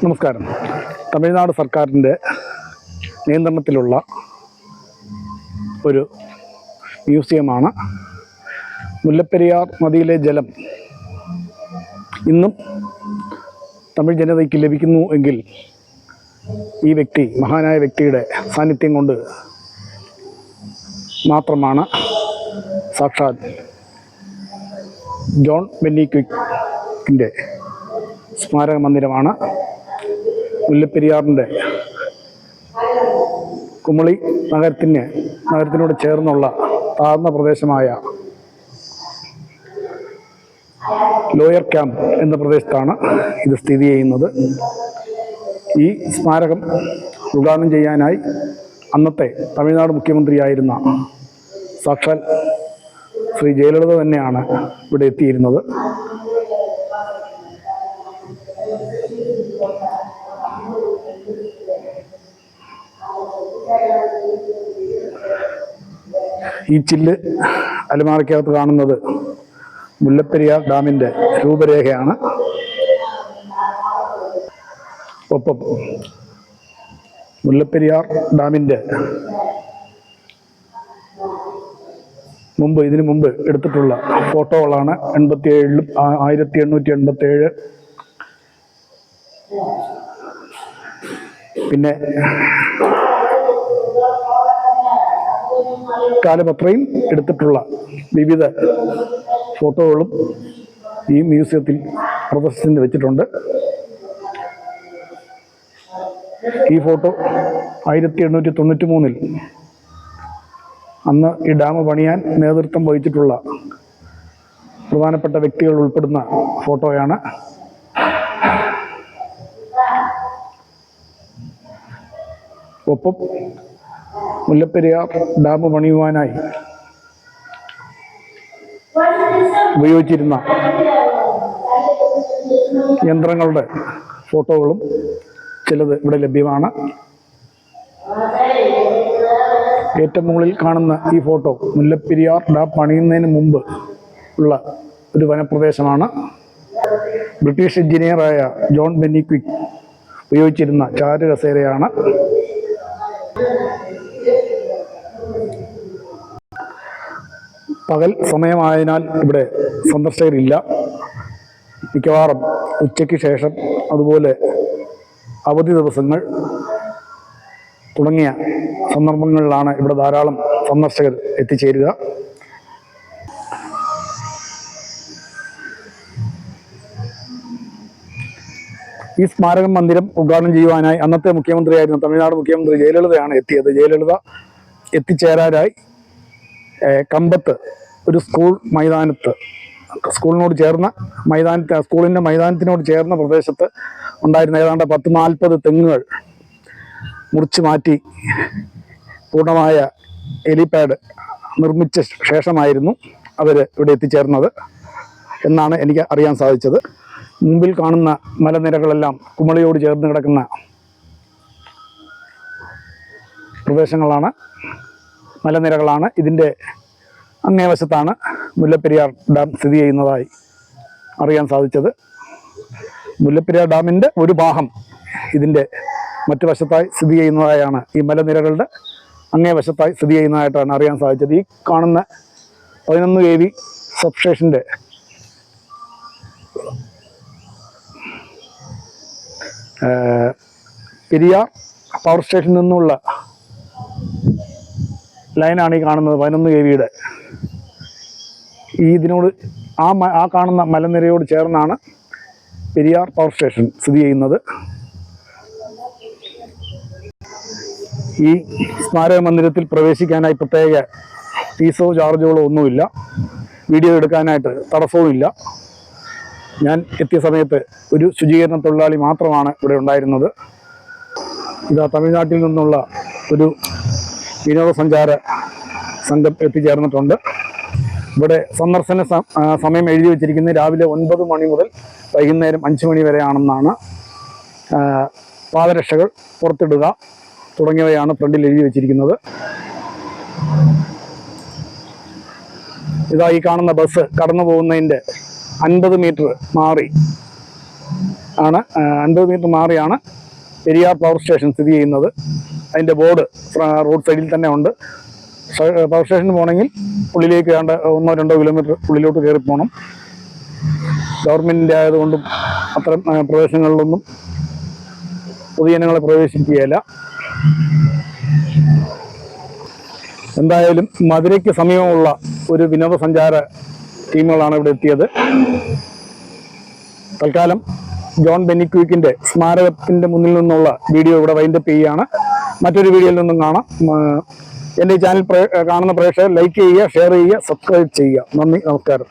നമസ്കാരം. തമിഴ്നാട് സർക്കാരിൻ്റെ നിയന്ത്രണത്തിലുള്ള ഒരു മ്യൂസിയമാണ്. മുല്ലപ്പെരിയാർ നദിയിലെ ജലം ഇന്നും തമിഴ് ജനതയ്ക്ക് ലഭിക്കുന്നു എങ്കിൽ ഈ വ്യക്തി, മഹാനായ വ്യക്തിയുടെ സാന്നിധ്യം കൊണ്ട് മാത്രമാണ്. സാക്ഷാൽ ജോൺ ബെന്നി ക്വിക്കിൻ്റെ സ്മാരക മന്ദിരമാണ്. മുല്ലപ്പെരിയാറിൻ്റെ കുമളി നഗരത്തിനോട് ചേർന്നുള്ള താഴ്ന്ന പ്രദേശമായ ലോയർ ക്യാമ്പ് എന്ന പ്രദേശത്താണ് ഇത് സ്ഥിതി ചെയ്യുന്നത്. ഈ സ്മാരകം ഉദ്ഘാടനം ചെയ്യാനായി അന്നത്തെ തമിഴ്നാട് മുഖ്യമന്ത്രിയായിരുന്ന സാക്ഷാൽ ശ്രീ ജയലളിത തന്നെയാണ് ഇവിടെ എത്തിയിരുന്നത്. ഈ ചില്ല് അലമാരയ്ക്കകത്ത് കാണുന്നത് മുല്ലപ്പെരിയാർ ഡാമിൻ്റെ രൂപരേഖയാണ്. ഒപ്പം മുല്ലപ്പെരിയാർ ഡാമിൻ്റെ ഇതിനു മുമ്പ് എടുത്തിട്ടുള്ള ഫോട്ടോകളാണ് 1887 പിന്നെ കാലപത്രയിൽ എടുത്തിട്ടുള്ള വിവിധ ഫോട്ടോകളും ഈ മ്യൂസിയത്തിൽ പ്രദർശനത്തിന് വെച്ചിട്ടുണ്ട്. ഈ ഫോട്ടോ 1893 അന്ന് ഈ ഡാം പണിയാൻ നേതൃത്വം വഹിച്ചിട്ടുള്ള പ്രധാനപ്പെട്ട വ്യക്തികൾ ഉൾപ്പെടുന്ന ഫോട്ടോയാണ്. ഒപ്പം മുല്ലപ്പെരിയാർ ഡാം പണിയുവാനായി ഉപയോഗിച്ചിരുന്ന യന്ത്രങ്ങളുടെ ഫോട്ടോകളും ചിലത് ഇവിടെ ലഭ്യമാണ്. ഏറ്റവും മുകളിൽ കാണുന്ന ഈ ഫോട്ടോ മുല്ലപ്പെരിയാർ ഡാം പണിയുന്നതിന് മുമ്പ് ഉള്ള ഒരു വനപ്രദേശമാണ്. ബ്രിട്ടീഷ് എഞ്ചിനീയറായ ജോൺ ബെന്നി ക്വിക്ക് ഉപയോഗിച്ചിരുന്ന ചാരുകസേരയാണ്. പകൽ സമയമായതിനാൽ ഇവിടെ സന്ദർശകരില്ല. മിക്കവാറും ഉച്ചയ്ക്ക് ശേഷം, അതുപോലെ അവധി ദിവസങ്ങൾ തുടങ്ങിയ സന്ദർഭങ്ങളിലാണ് ഇവിടെ ധാരാളം സന്ദർശകർ എത്തിച്ചേരുക. ഈ സ്മാരക മന്ദിരം ഉദ്ഘാടനം ചെയ്യുവാനായി അന്നത്തെ മുഖ്യമന്ത്രിയായിരുന്ന തമിഴ്നാട് മുഖ്യമന്ത്രി ജയലളിതയാണ് എത്തിയത്. ജയലളിത എത്തിച്ചേരാനായി കമ്പത്ത് ഒരു സ്കൂളിൻ്റെ മൈതാനത്തിനോട് ചേർന്ന പ്രദേശത്ത് ഉണ്ടായിരുന്ന ഏതാണ്ട് 10-40 തെങ്ങുകൾ മുറിച്ചു മാറ്റി പൂർണ്ണമായ ഹെലിപാഡ് നിർമ്മിച്ച ശേഷമായിരുന്നു അവർ ഇവിടെ എത്തിച്ചേർന്നത് എന്നാണ് എനിക്ക് അറിയാൻ സാധിച്ചത്. മുമ്പിൽ കാണുന്ന മലനിരകളെല്ലാം കുമളിയോട് ചേർന്ന് കിടക്കുന്ന പ്രദേശങ്ങളാണ്, മലനിരകളാണ്. ഇതിൻ്റെ അങ്ങേവശത്താണ് മുല്ലപ്പെരിയാർ ഡാം സ്ഥിതി ചെയ്യുന്നതായി അറിയാൻ സാധിച്ചത്. മുല്ലപ്പെരിയാർ ഡാമിൻ്റെ ഒരു ഭാഗം ഇതിൻ്റെ മറ്റു വശത്തായി സ്ഥിതി ചെയ്യുന്നതായാണ്, ഈ മലനിരകളുടെ അങ്ങേവശത്തായി സ്ഥിതി ചെയ്യുന്നതായിട്ടാണ് അറിയാൻ സാധിച്ചത്. ഈ കാണുന്ന 11 kV സബ്സ്റ്റേഷൻ്റെ പെരിയാർ പവർ സ്റ്റേഷനിൽ നിന്നുള്ള ലൈനാണ് ഈ കാണുന്നത്. 11 kVയുടെ ഇതിനോട് ആ കാണുന്ന മലനിരയോട് ചേർന്നാണ് പെരിയാർ പവർ സ്റ്റേഷൻ സ്ഥിതി ചെയ്യുന്നത്. ഈ സ്മാരക മന്ദിരത്തിൽ പ്രവേശിക്കാനായി പ്രത്യേക ഫീസോ ചാർജുകളോ ഒന്നുമില്ല. വീഡിയോ എടുക്കാനായിട്ട് തടസ്സവുമില്ല. ഞാൻ എത്തിയ സമയത്ത് ഒരു ശുചീകരണ തൊഴിലാളി മാത്രമാണ് ഇവിടെ ഉണ്ടായിരുന്നത്. ഇതാ തമിഴ്നാട്ടിൽ നിന്നുള്ള ഒരു വിനോദസഞ്ചാര സംഘം എത്തിച്ചേർന്നിട്ടുണ്ട്. ഇവിടെ സന്ദർശന സമയം എഴുതി വച്ചിരിക്കുന്നത് രാവിലെ 9 മണി മുതൽ വൈകുന്നേരം 5 മണി വരെയാണെന്നാണ്. പാദരക്ഷകൾ പുറത്തിടുക തുടങ്ങിയവയാണ് ഫ്രണ്ടിൽ എഴുതി വച്ചിരിക്കുന്നത്. ഇതാ ഈ കാണുന്ന ബസ് കടന്നു പോകുന്നതിൻ്റെ 50 മീറ്റർ മാറി ആണ്. 50 മീറ്റർ മാറിയാണ് പെരിയാർ പവർ സ്റ്റേഷൻ സ്ഥിതി ചെയ്യുന്നത്. അതിൻ്റെ ബോർഡ് റോഡ് സൈഡിൽ തന്നെ ഉണ്ട്. പവർ സ്റ്റേഷന് പോകണമെങ്കിൽ ഉള്ളിലേക്ക് 1-2 കിലോമീറ്റർ ഉള്ളിലോട്ട് കയറി പോകണം. ഗവൺമെൻറ്റിൻ്റെ ആയതുകൊണ്ടും അത്തരം പ്രദേശങ്ങളിലൊന്നും പൊതുജനങ്ങളെ പ്രവേശിക്കുകയില്ല. എന്തായാലും മധുരയ്ക്ക് സമീപമുള്ള ഒരു വിനോദസഞ്ചാര ടീമുകളാണ് ഇവിടെ എത്തിയത്. തൽക്കാലം ജോൺ ബെന്നിക്വിക്കിൻ്റെ സ്മാരകത്തിൻ്റെ മുന്നിൽ നിന്നുള്ള വീഡിയോ ഇവിടെ വൈൻഡപ്പ് ചെയ്യുകയാണ്. മറ്റൊരു വീഡിയോയിൽ നിന്നും കാണാം. എൻ്റെ ഈ ചാനൽ കാണുന്ന പ്രേക്ഷകർ ലൈക്ക് ചെയ്യുക, ഷെയർ ചെയ്യുക, സബ്സ്ക്രൈബ് ചെയ്യുക. നന്ദി, നമസ്കാരം.